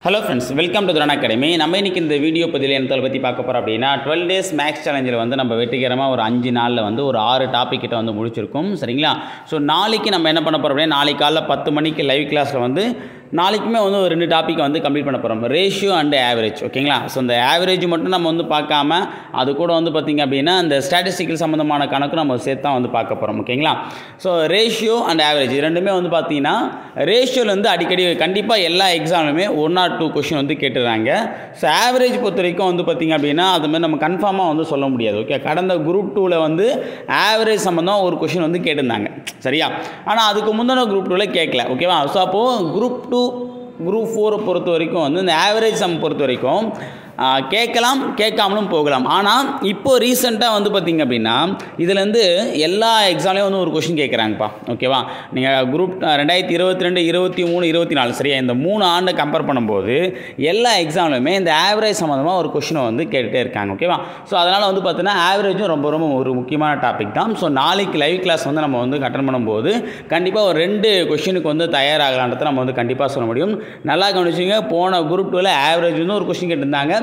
Hello friends, welcome to Dharana Academy. நம்ம இன்னைக்கு இந்த வீடியோ பதில என்னத்தை பத்தி பார்க்க போறோம் அப்படினா 12 days max challenge வந்து நம்ம வெற்றிகரமா ஒரு 5 நாள்ல வந்து ஒரு 6 டாபிக் கிட்ட வந்து முடிச்சிருக்கோம் சரிங்களா சோ நாளைக்கு நம்ம என்ன பண்ண போறோம் அப்படினா நாளைக்கு காலைல 10 மணிக்கு லைவ் கிளாஸ்ல வந்து நாளைக்குமே வந்து ஒரு ரெண்டு டாபிக் வந்து கம்ப்ளீட் பண்ண போறோம் ரேஷியோ அண்ட் ஆவரேஜ் ஓகேங்களா சோ இந்த ஆவரேஜ் மட்டும் நம்ம வந்து பார்க்காம அது கூட வந்து பாத்தீங்க அப்படினா அந்த ஸ்டாட்டிஸ்டிக்கல் சம்பந்தமான கணக்கு நம்ம சேர்த்தா வந்து பார்க்க போறோம் ஓகேங்களா சோ ரேஷியோ அண்ட் ஆவரேஜ் ரெண்டுமே வந்து பாத்தீங்கன்னா ரேஷியோல வந்து அடிக்கடி கண்டிப்பா எல்லா எக்ஸாம்லயுமே 1 or 2 क्वेश्चन வந்து கேட்றாங்க சோ ஆவரேஜ் பொறுத்த வரைக்கும் வந்து பாத்தீங்க அப்படினா அது மாதிரி நம்ம கன்ஃபார்மா வந்து சொல்ல முடியாது ஓகே கடந்த குரூப் 2 ல வந்து ஆவரேஜ் சம்பந்தமா ஒரு क्वेश्चन வந்து கேட்டிருந்தாங்க சரியா ஆனா அதுக்கு முந்தின குரூப் 2 ல கேட்கல ஓகேவா சோ அப்போ குரூப் 2 குரூப் 4 பொறுத்த வரைக்கும் வந்து இந்த ஆவரேஜ் சம் பொறுத்த வரைக்கும் கேட்கலாம் கேட்காமலும் போகலாம் ஆனால் இப்போ ரீசெண்டாக வந்து பார்த்தீங்க அப்படின்னா இதில் வந்து எல்லா எக்ஸாம்லேயும் வந்து ஒரு கொஷின் கேட்குறாங்கப்பா ஓகேவா நீங்கள் குரூப் 2022 23 24 சரியா இந்த 3 ஆண்டை கம்பேர் பண்ணும்போது எல்லா எக்ஸாம்லையுமே இந்த ஆவரேஜ் சம்மந்தமாக ஒரு கொஷினை வந்து கேட்டுகிட்டே இருக்காங்க ஓகேவா ஸோ அதனால் வந்து பார்த்தீங்கன்னா ஆவரேஜும் ரொம்ப ரொம்ப ஒரு முக்கியமான டாபிக் தான் ஸோ நாளைக்கு லைவ் கிளாஸ் வந்து நம்ம வந்து அட்டெண்ட் பண்ணும்போது கண்டிப்பாக ஒரு 2 கொஷினுக்கு வந்து தயாராகலான்றதை நம்ம வந்து கண்டிப்பாக சொல்ல முடியும் நல்லா கவனிச்சிங்க போன குரூப் 2ல ஆவரேஜ் வந்து ஒரு கொஷின் கேட்டிருந்தாங்க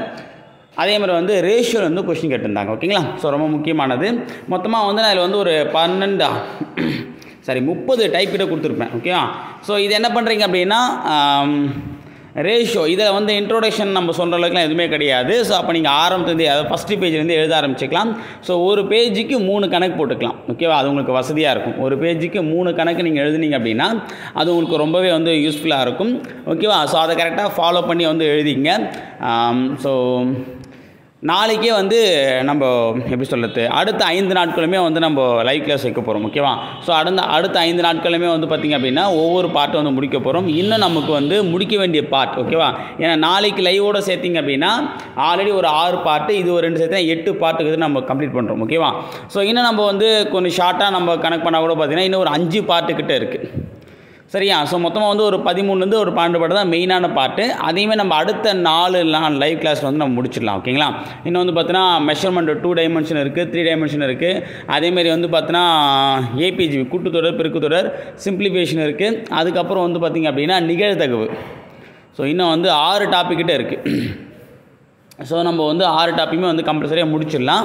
அதே மாதிரி வந்து ரேஷியோ வந்து क्वेश्चन கேட்டிருந்தாங்க ஓகேங்களா ஸோ ரொம்ப முக்கியமானது மொத்தமாக வந்து நான் இதில் வந்து ஒரு 30 டைப் கிட்ட கொடுத்துருப்பேன் ஓகேவா ஸோ இது என்ன பண்ணுறீங்க அப்படின்னா ரேஷியோ இதில் வந்து இன்ட்ரோடக்ஷன் நம்ம சொல்கிற அளவுக்குலாம் எதுவுமே கிடையாது ஸோ அப்போ நீங்கள் ஆரம்பத்துலேருந்து அதாவது ஃபஸ்ட்டு பேஜ்லேருந்து எழுத ஆரம்பிச்சிக்கலாம் ஸோ ஒரு பேஜுக்கு 3 கணக்கு போட்டுக்கலாம் ஓகேவா அது உங்களுக்கு வசதியாக இருக்கும் ஒரு பேஜுக்கு 3 கணக்கு நீங்கள் எழுதுனீங்க அப்படின்னா அது உங்களுக்கு ரொம்பவே வந்து யூஸ்ஃபுல்லாக இருக்கும் ஓகேவா ஸோ அதை கரெக்டாக ஃபாலோ பண்ணி வந்து எழுதிங்க ஸோ நாளைக்கே வந்து நம்ம எப்படி சொல்கிறது அடுத்த 5 நாட்களுமே வந்து நம்ம லைவ் கிளாஸ் வைக்க போகிறோம் ஓகேவா ஸோ அடுத்த 5 நாட்களுமே வந்து பார்த்திங்க அப்படின்னா ஒவ்வொரு பார்ட்டை வந்து முடிக்க போகிறோம் இன்னும் நமக்கு வந்து முடிக்க வேண்டிய பார்ட் ஓகேவா ஏன்னா நாளைக்கு லைவோட சேர்த்திங்க அப்படின்னா ஆல்ரெடி ஒரு 6 பார்ட்டு இது ஒரு 2 சேர்த்தா 8 பார்ட்டுக்கு நம்ம கம்ப்ளீட் பண்ணுறோம் ஓகேவா ஸோ இன்னும் நம்ம வந்து கொஞ்சம் ஷார்ட்டாக நம்ம கனெக்ட் பண்ணால் கூட பார்த்திங்கன்னா இன்னும் ஒரு 5 பார்ட்டுக்கிட்ட இருக்குது சரியா ஸோ மொத்தமாக வந்து ஒரு 13 ஒரு 12 பாட்டு தான் மெயினான பார்ட்டு அதையுமே நம்ம அடுத்த 4 லைவ் கிளாஸ் வந்து நம்ம முடிச்சிடலாம் ஓகேங்களா இன்னும் வந்து பார்த்தீங்கன்னா மெஷர்மெண்ட் 2 டைமென்ஷன் இருக்குது 3 டைமென்ஷன் இருக்குது அதேமாரி வந்து பார்த்தீங்கன்னா ஏபிஜி கூட்டுத்தொடர் பெருக்குத்தொடர் சிம்பிளிஃபிகேஷன் இருக்குது அதுக்கப்புறம் வந்து பார்த்திங்க அப்படின்னா நிகழ்தகவு ஸோ இன்னும் வந்து 6 டாபிக்கிட்ட இருக்குது ஸோ நம்ம வந்து 6 டாப்பிக்குமே வந்து கம்பல்சரியாக முடிச்சிடலாம்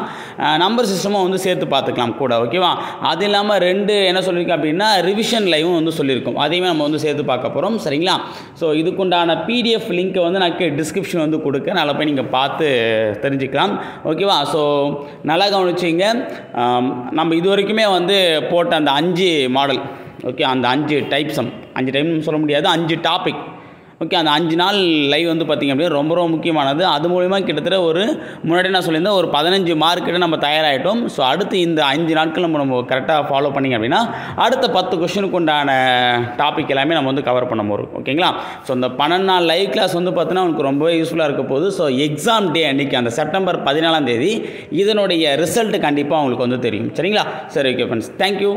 நம்பர் சிஸ்டமும் வந்து சேர்த்து பார்த்துக்கலாம் கூட ஓகேவா அது இல்லாமல் 2 என்ன சொல்லியிருக்கோம் அப்படின்னா ரிவிஷன் லைவும் வந்து சொல்லியிருக்கோம் அதையுமே நம்ம வந்து சேர்த்து பார்க்க போகிறோம் சரிங்களா ஸோ இதுக்குண்டான பிடிஎஃப் லிங்க்கை வந்து நான் டிஸ்கிரிப்ஷன் வந்து கொடுக்க நல்லா போய் நீங்கள் பார்த்து தெரிஞ்சுக்கலாம் ஓகேவா ஸோ நல்லா கவனிச்சிங்க நம்ம இது வரைக்குமே வந்து போட்ட அந்த 5 மாடல் ஓகே அந்த 5 டைப் சம் 5 டைம் சொல்ல முடியாது 5 டாபிக் ஓகே அந்த 5 நாள் லைவ் வந்து பார்த்திங்க அப்படின்னா ரொம்ப ரொம்ப முக்கியமானது அது மூலிமா கிட்டத்தட்ட ஒரு முன்னாடி நான் சொல்லியிருந்தேன் ஒரு 15 மார்க் கிட்ட நம்ம தயாராகிட்டோம் ஸோ அடுத்து இந்த 5 நாட்கள் நம்ம கரெக்டாக ஃபாலோ பண்ணிங்க அப்படின்னா அடுத்த 10 கொஷனுக்கு உண்டான டாபிக் எல்லாமே நம்ம வந்து கவர் பண்ண போகிறோம் ஓகேங்களா ஸோ இந்த 12 நாள் லைவ் கிளாஸ் வந்து பார்த்தீங்கன்னா உங்களுக்கு ரொம்பவே யூஸ்ஃபுல்லாக இருக்க போகுது ஸோ எக்ஸாம் டே அன்றைக்கி அந்த செப்டம்பர் 14ஆம் தேதி இதனுடைய ரிசல்ட் கண்டிப்பாக உங்களுக்கு வந்து தெரியும் சரிங்களா சரி ஓகே ஃப்ரெண்ட்ஸ் தேங்க்யூ